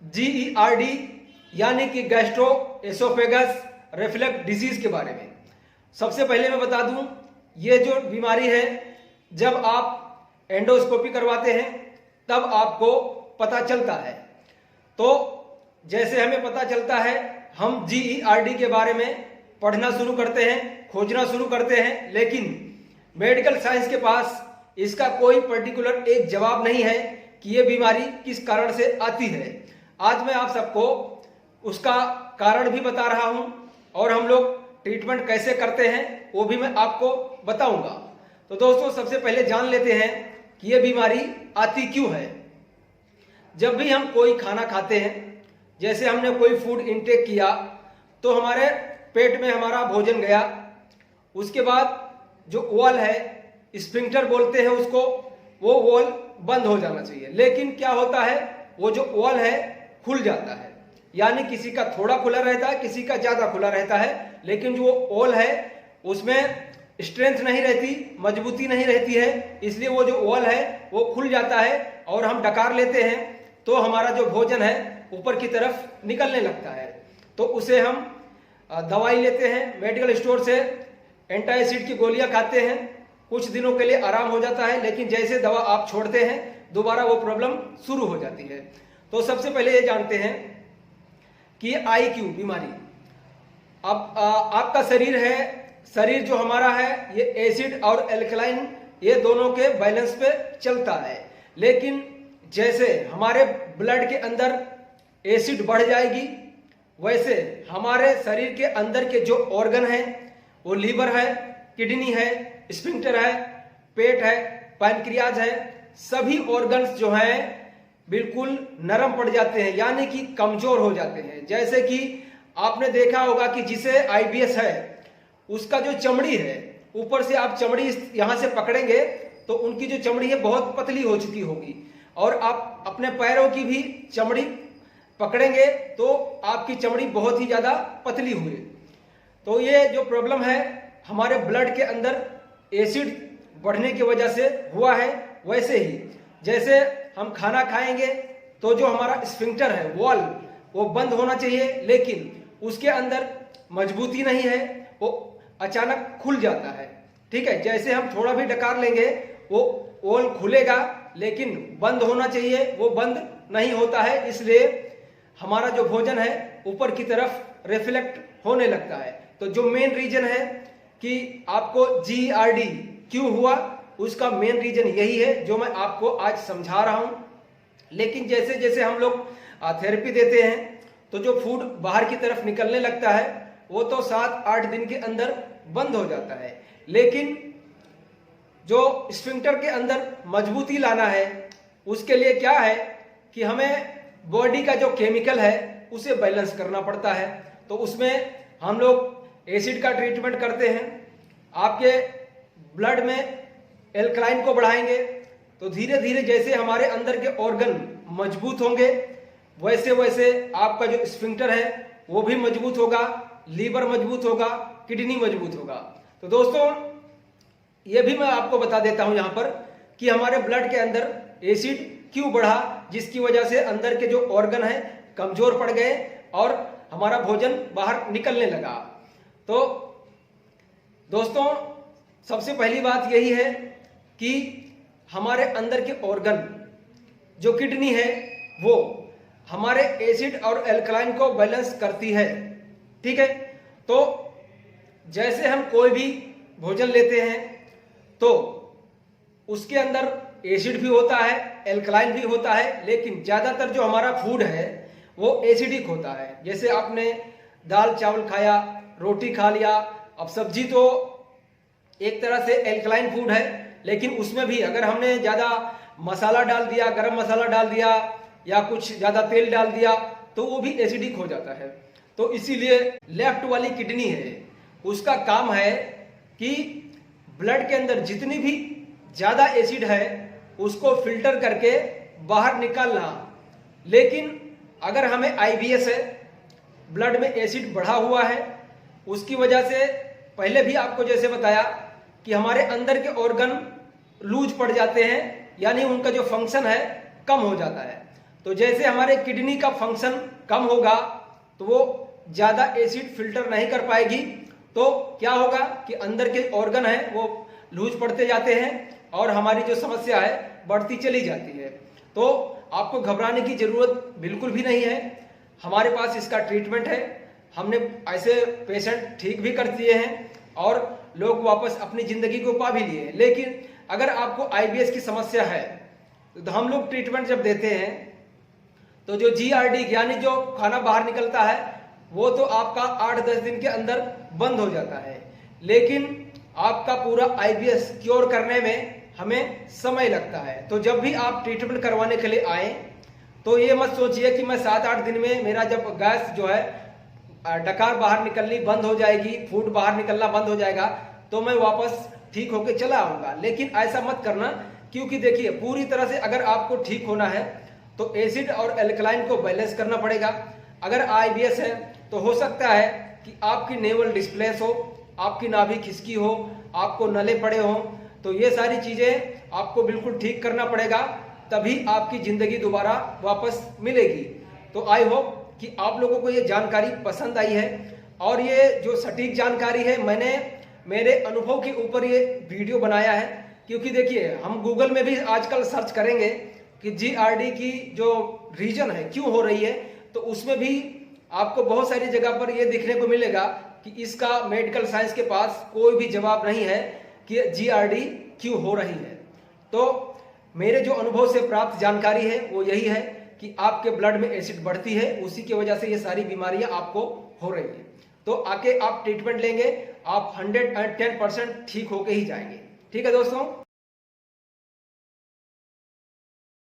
GERD यानी कि gastro oesophagus reflux disease के बारे में। सबसे पहले मैं बता दूं, ये जो बीमारी है जब आप एंडोस्कोपी करवाते हैं तब आपको पता चलता है। तो जैसे हमें पता चलता है हम GERD के बारे में पढ़ना शुरू करते हैं, खोजना शुरू करते हैं, लेकिन मेडिकल साइंस के पास इसका कोई पर्टिकुलर एक जवाब नहीं है कि ये बीमारी किस कारण से आती है। आज मैं आप सबको उसका कारण भी बता रहा हूं और हम लोग ट्रीटमेंट कैसे करते हैं वो भी मैं आपको बताऊंगा। तो दोस्तों, सबसे पहले जान लेते हैं कि ये बीमारी आती क्यों है। जब भी हम कोई खाना खाते हैं, जैसे हमने कोई फूड इनटेक किया तो हमारे पेट में हमारा भोजन गया, उसके बाद जो वॉल है, स्फिंक्टर बोलते हैं उसको, वो वॉल बंद हो जाना चाहिए। लेकिन क्या होता है, वो जो वॉल है खुल जाता है, यानी किसी का थोड़ा खुला रहता है, किसी का ज्यादा खुला रहता है, लेकिन जो वॉल है उसमें स्ट्रेंथ नहीं रहती, मजबूती नहीं रहती है, इसलिए वो जो वॉल है वो खुल जाता है और हम डकार लेते हैं तो हमारा जो भोजन है ऊपर की तरफ निकलने लगता है। तो उसे हम दवाई लेते हैं मेडिकल स्टोर से, एंटासिड की गोलियां खाते हैं, कुछ दिनों के लिए आराम हो जाता है, लेकिन जैसे दवा आप छोड़ते हैं दोबारा वो प्रॉब्लम शुरू हो जाती है। तो सबसे पहले ये जानते हैं कि IQ बीमारी। अब आपका शरीर है, शरीर जो हमारा है ये एसिड और एल्कलाइन ये दोनों के बैलेंस पे चलता है। लेकिन जैसे हमारे ब्लड के अंदर एसिड बढ़ जाएगी, वैसे हमारे शरीर के अंदर के जो ऑर्गन है, वो लीवर है, किडनी है, स्फिंक्टर है, पेट है, पैनक्रियाज है, सभी ऑर्गन्स जो हैं बिल्कुल नरम पड़ जाते हैं, यानी कि कमजोर हो जाते हैं। जैसे कि आपने देखा होगा कि जिसे IBS है उसका जो चमड़ी है, ऊपर से आप चमड़ी यहां से पकड़ेंगे तो उनकी जो चमड़ी है बहुत पतली हो चुकी होगी, और आप अपने पैरों की भी चमड़ी पकड़ेंगे तो आपकी चमड़ी बहुत ही ज्यादा पतली हुई। तो ये जो प्रॉब्लम है हमारे ब्लड के अंदर एसिड बढ़ने की वजह से हुआ है। वैसे ही जैसे हम खाना खाएंगे तो जो हमारा स्फिंक्टर है, वॉल, वो बंद होना चाहिए, लेकिन उसके अंदर मजबूती नहीं है, वो अचानक खुल जाता है। ठीक है, जैसे हम थोड़ा भी डकार लेंगे वो वॉल खुलेगा, लेकिन बंद होना चाहिए, वो बंद नहीं होता है, इसलिए हमारा जो भोजन है ऊपर की तरफ रिफ्लेक्ट होने लगता है। तो जो मेन रीजन है कि आपको GERD क्यों हुआ, उसका मेन रीजन यही है जो मैं आपको आज समझा रहा हूं। लेकिन जैसे जैसे हम लोग थेरेपी देते हैं तो जो फूड बाहर की तरफ निकलने लगता है वो तो 7-8 दिन के अंदर बंद हो जाता है। लेकिन जो स्फिंक्टर के अंदर मजबूती लाना है उसके लिए क्या है कि हमें बॉडी का जो केमिकल है उसे बैलेंस करना पड़ता है। तो उसमें हम लोग एसिड का ट्रीटमेंट करते हैं, आपके ब्लड में एल्कलाइन को बढ़ाएंगे, तो धीरे धीरे जैसे हमारे अंदर के ऑर्गन मजबूत होंगे वैसे वैसे आपका जो स्फिंक्टर है वो भी मजबूत होगा, लीवर मजबूत होगा, किडनी मजबूत होगा। तो दोस्तों, ये भी मैं आपको बता देता हूं यहां पर कि हमारे ब्लड के अंदर एसिड क्यों बढ़ा, जिसकी वजह से अंदर के जो ऑर्गन है कमजोर पड़ गए और हमारा भोजन बाहर निकलने लगा। तो दोस्तों, सबसे पहली बात यही है कि हमारे अंदर के ऑर्गन जो किडनी है वो हमारे एसिड और एल्कलाइन को बैलेंस करती है। ठीक है, तो जैसे हम कोई भी भोजन लेते हैं तो उसके अंदर एसिड भी होता है, एल्कलाइन भी होता है, लेकिन ज्यादातर जो हमारा फूड है वो एसिडिक होता है। जैसे आपने दाल चावल खाया, रोटी खा लिया, अब सब्जी तो एक तरह से एल्कलाइन फूड है, लेकिन उसमें भी अगर हमने ज्यादा मसाला डाल दिया, गरम मसाला डाल दिया या कुछ ज्यादा तेल डाल दिया तो वो भी एसिडिक हो जाता है। तो इसीलिए लेफ्ट वाली किडनी है, उसका काम है कि ब्लड के अंदर जितनी भी ज्यादा एसिड है उसको फिल्टर करके बाहर निकालना। लेकिन अगर हमें IBS है, ब्लड में एसिड बढ़ा हुआ है, उसकी वजह से पहले भी आपको जैसे बताया कि हमारे अंदर के ऑर्गन लूज पड़ जाते हैं, यानी उनका जो फंक्शन है कम हो जाता है। तो जैसे हमारे किडनी का फंक्शन कम होगा तो वो ज़्यादा एसिड फिल्टर नहीं कर पाएगी, तो क्या होगा कि अंदर के ऑर्गन है वो लूज पड़ते जाते हैं और हमारी जो समस्या है बढ़ती चली जाती है। तो आपको घबराने की जरूरत बिल्कुल भी नहीं है, हमारे पास इसका ट्रीटमेंट है। हमने ऐसे पेशेंट ठीक भी कर दिए हैं और लोग वापस अपनी जिंदगी को पा भी लिए। लेकिन अगर आपको आईबीएस की समस्या है तो हम लोग ट्रीटमेंट जब देते हैं तो जो जीआरडी यानी जो खाना बाहर निकलता है वो तो आपका 8-10 दिन के अंदर बंद हो जाता है, लेकिन आपका पूरा आईबीएस क्योर करने में हमें समय लगता है। तो जब भी आप ट्रीटमेंट करवाने के लिए आए तो ये मत सोचिए कि मैं 7-8 दिन में मेरा जब गैस जो है डकार बाहर निकलनी बंद हो जाएगी, फूड बाहर निकलना बंद हो जाएगा तो मैं वापस ठीक होके चला आऊंगा। लेकिन ऐसा मत करना, क्योंकि देखिए पूरी तरह से अगर आपको ठीक होना है तो एसिड और एल्कलाइन को बैलेंस करना पड़ेगा। अगर आईबीएस है तो हो सकता है कि आपकी नेवल डिस्प्लेस हो, आपकी नाभि खिसकी हो, आपको नले पड़े हो, तो ये सारी चीजें आपको बिल्कुल ठीक करना पड़ेगा, तभी आपकी जिंदगी दोबारा वापस मिलेगी। तो आई होप कि आप लोगों को ये जानकारी पसंद आई है और ये जो सटीक जानकारी है मैंने मेरे अनुभव के ऊपर ये वीडियो बनाया है। क्योंकि देखिए हम गूगल में भी आजकल सर्च करेंगे कि जीआरडी की जो रीजन है क्यों हो रही है, तो उसमें भी आपको बहुत सारी जगह पर यह देखने को मिलेगा कि इसका मेडिकल साइंस के पास कोई भी जवाब नहीं है कि जीआरडी क्यों हो रही है। तो मेरे जो अनुभव से प्राप्त जानकारी है वो यही है कि आपके ब्लड में एसिड बढ़ती है, उसी की वजह से ये सारी बीमारियां आपको हो रही है। तो आके आप ट्रीटमेंट लेंगे, आप 110% ठीक होके ही जाएंगे। ठीक है दोस्तों।